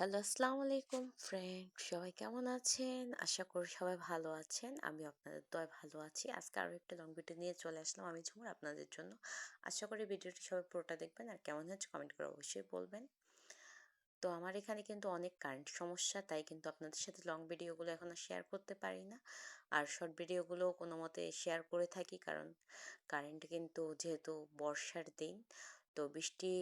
Hello, আসসালামু আলাইকুম friend. সবাই কেমন আছেন? আশা করি সবাই ভালো আছেন। আমি আপনাদের দয়ায় ভালো আছি। আজকে আরো একটা লং ভিডিও নিয়ে চলে আসলাম আমি ঝুমুর আপনাদের জন্য। আশা করি ভিডিওটি সবাই পুরোটা দেখবেন আর কেমন হয়েছে কমেন্ট করে অবশ্যই বলবেন। তো আমার এখানে কিন্তু অনেক কারেন্ট সমস্যা, তাই কিন্তু আপনাদের সাথে লং ভিডিওগুলো এখন আর শেয়ার করতে পারি না। আর শর্ট ভিডিওগুলো কোনো মতে শেয়ার করে থাকি, কারণ কারেন্ট কিন্তু যেহেতু বর্ষার দিন, তো বৃষ্টি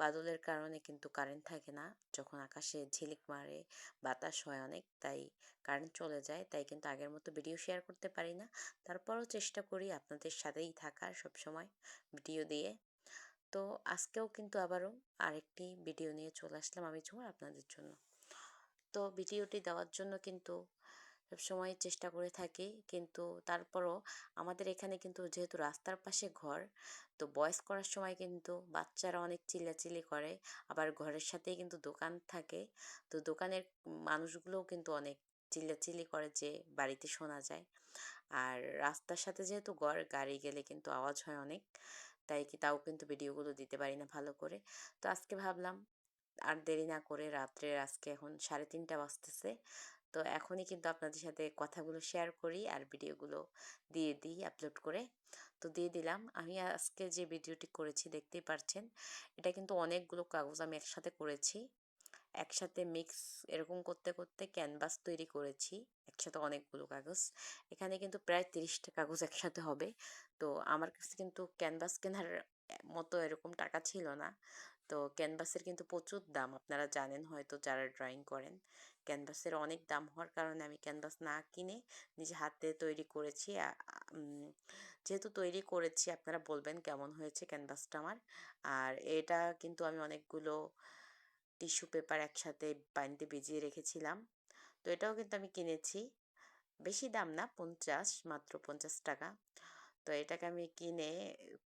বাদলের কারণে কিন্তু কারেন্ট থাকে না। যখন আকাশে ঝিলিক মারে, বাতাস হয় অনেক, তাই কারেন্ট চলে যায়। তাই কিন্তু আগের মতো ভিডিও শেয়ার করতে পারি না। তারপরও চেষ্টা করি আপনাদের সাথেই থাকার সবসময় ভিডিও দিয়ে। তো আজকেও কিন্তু আবারও আরেকটি ভিডিও নিয়ে চলে আসলাম আমি ঝুমুর আপনাদের জন্য। তো ভিডিওটি দেওয়ার জন্য কিন্তু সবসময় চেষ্টা করে থাকি, কিন্তু তারপরও আমাদের এখানে কিন্তু যেহেতু রাস্তার পাশে ঘর, তো ভয়েস করার সময় কিন্তু বাচ্চারা অনেক চিল্লাচিল্লি করে। আবার ঘরের সাথেই কিন্তু দোকান থাকে, তো দোকানের মানুষগুলোও কিন্তু অনেক চিল্লাচিল্লি করে যে বাড়িতে শোনা যায়। আর রাস্তার সাথে যেহেতু ঘর, গাড়ি গেলে কিন্তু আওয়াজ হয় অনেক, তাও কিন্তু ভিডিওগুলো দিতে পারি না ভালো করে। তো আজকে ভাবলাম আর দেরি না করে, রাত্রে আজকে এখন 3:30 বাজতেছে, তো এখনই কিন্তু আপনাদের সাথে কথাগুলো শেয়ার করি আর ভিডিওগুলো দিয়ে দিই আপলোড করে। তো দিয়ে দিলাম। আমি আজকে যে ভিডিওটি করেছি দেখতেই পারছেন, এটা কিন্তু অনেকগুলো কাগজ আমি একসাথে করেছি। একসাথে মিক্স এরকম করতে করতে ক্যানভাস তৈরি করেছি, একসাথে অনেকগুলো কাগজ। এখানে কিন্তু প্রায় 30টা কাগজ একসাথে হবে। তো আমার কাছে কিন্তু ক্যানভাস কেনার মতো এরকম টাকা ছিল না। তো ক্যানভাসের কিন্তু প্রচুর দাম, আপনারা জানেন হয়তো যারা ড্রয়িং করেন। ক্যানভাসের অনেক দাম হওয়ার কারণে আমি ক্যানভাস না কিনে নিজে হাতে তৈরি করেছি। যেহেতু তৈরি করেছি, আপনারা বলবেন কেমন হয়েছে ক্যানভাসটা আমার। আর এটা কিন্তু আমি অনেকগুলো টিস্যু পেপার একসাথে পানিতে ভিজিয়ে রেখেছিলাম। তো এটাও কিন্তু আমি কিনেছি, বেশি দাম না, 50, মাত্র 50 টাকা। তো এটাকে আমি কিনে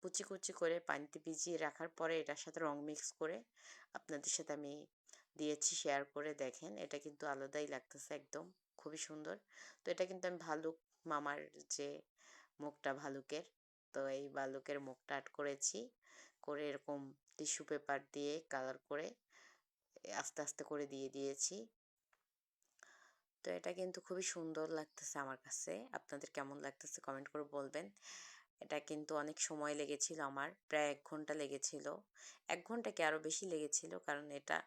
কুচি কুচি করে পানিতে ভিজিয়ে রাখার পরে এটার সাথে রং মিক্স করে আপনাদের সাথে আমি দিয়েছি শেয়ার করে। দেখেন, এটা কিন্তু আলাদাই লাগতেছে একদম, খুবই সুন্দর। তো এটা কিন্তু আমি ভালুক মামার যে মুখটা ভালুকের, তো এই ভালুকের মুখটা আর্ট করেছি, করে এরকম টিস্যু পেপার দিয়ে কালার করে আস্তে আস্তে করে দিয়ে দিয়েছি। তো এটা কিন্তু খুবই সুন্দর লাগতেছে আমার কাছে। আপনাদের কেমন লাগতেছে কমেন্ট করে বলবেন। এটা কিন্তু অনেক সময় লেগেছিল আমার, প্রায় 1 ঘন্টা লেগেছিল। 1 ঘন্টা কি আরো বেশি লেগেছিল, কারণ এটা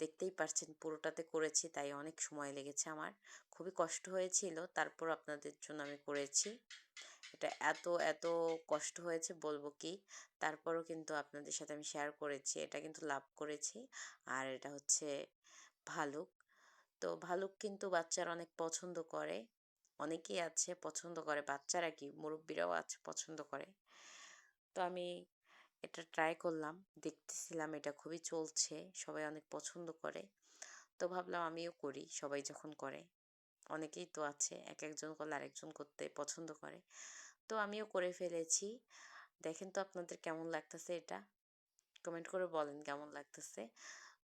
দেখতেই পারছেন পুরোটাতে করেছি, তাই অনেক সময় লেগেছে আমার। খুবই কষ্ট হয়েছিল, তারপর আপনাদের জন্য আমি করেছি। এটা এত এত কষ্ট হয়েছে বলবো কি। তারপরও কিন্তু আপনাদের সাথে আমি শেয়ার করেছি। এটা কিন্তু লাভ করেছি। আর এটা হচ্ছে ভালুক। তো ভালুক কিন্তু বাচ্চারা অনেক পছন্দ করে। অনেকেই আছে পছন্দ করে, বাচ্চারা কি মুরব্বিরাও আছে পছন্দ করে। তো আমি এটা ট্রাই করলাম, দেখতেছিলাম এটা খুবই চলছে, সবাই অনেক পছন্দ করে। তো ভাবলাম আমিও করি, সবাই যখন করে। অনেকেই তো আছে এক একজন করলে আরেকজন করতে পছন্দ করে। তো আমিও করে ফেলেছি। দেখেন তো আপনাদের কেমন লাগতেছে এটা, কমেন্ট করে বলেন কেমন লাগতেছে।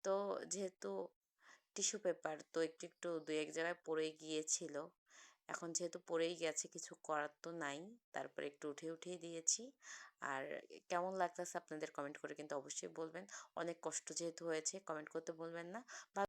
তো যেহেতু টিস্যু পেপার, তো একটু একটু দুই এক জায়গায় পড়ে গিয়েছিল। এখন যেহেতু পড়েই গেছে, কিছু করার তো নাই। তারপরে একটু উঠিয়ে দিয়েছি। আর কেমন লাগতেছে আপনাদের কমেন্ট করে কিন্তু অবশ্যই বলবেন। অনেক কষ্ট যেহেতু হয়েছে, কমেন্ট করতে বলবেন না।